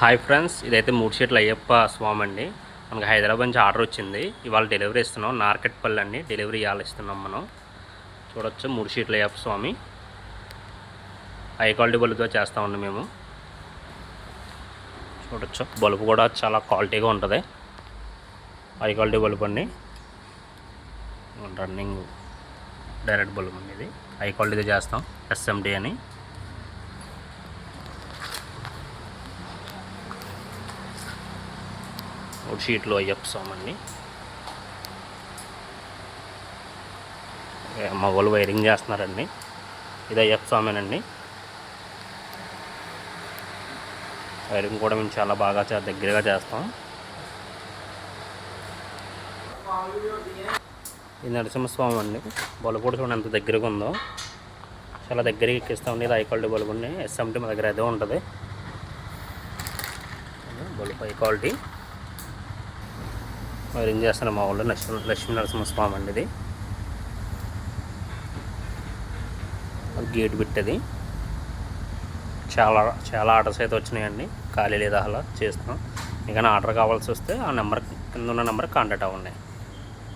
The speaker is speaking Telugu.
హాయ్ ఫ్రెండ్స్, ఇదైతే మూడుషీట్ల అయ్యప్ప స్వామి అండి. మనకి హైదరాబాద్ నుంచి ఆర్డర్ వచ్చింది. ఇవాళ డెలివరీ ఇస్తున్నాం. నార్కెట్పల్లి అండి డెలివరీ ఇవాళ ఇస్తున్నాం. మనం చూడొచ్చు మూడుషీట్ల అయ్యప్ప స్వామి హై క్వాలిటీ బల్బుతో చేస్తామండి మేము. చూడొచ్చు బల్బు కూడా చాలా క్వాలిటీగా ఉంటుంది. హై క్వాలిటీ బల్బు అండి, రన్నింగ్ డైరెక్ట్ బల్బు అండి. ఇది హై క్వాలిటీతో చేస్తాం, ఎస్ఎండి అని. మూడు షీట్లు అయ్యప్ప స్వామి అండి. మా వాళ్ళు వైరింగ్ చేస్తున్నారండి. ఇది అయ్యప్ప స్వామినండి. వైరింగ్ కూడా మేము చాలా బాగా దగ్గరగా చేస్తాం. ఇది నరసింహస్వామి అండి. బల్బు కూడా చూడండి ఎంత దగ్గరగా ఉందో, చాలా దగ్గరికి ఎక్కిస్తామండి. ఇది హై క్వాలిటీ బల్బు అండి. ఎస్ఎంటీ మా దగ్గర అదే ఉంటుంది. బల్బు హై క్వాలిటీ వైరింగ్ చేస్తున్నాం మా వాళ్ళు. లక్ష్మీ నరసింహస్వామి అండి. ఇది గేట్ పెట్టది. చాలా ఆర్డర్స్ అయితే వచ్చినాయండి. ఖాళీ లేదా అలా చేస్తున్నాం. ఇంకా ఆర్డర్ కావాల్సి వస్తే ఆ నెంబర్ కింద ఉన్న నెంబర్కి కాంటాక్ట్ అవ్వండి.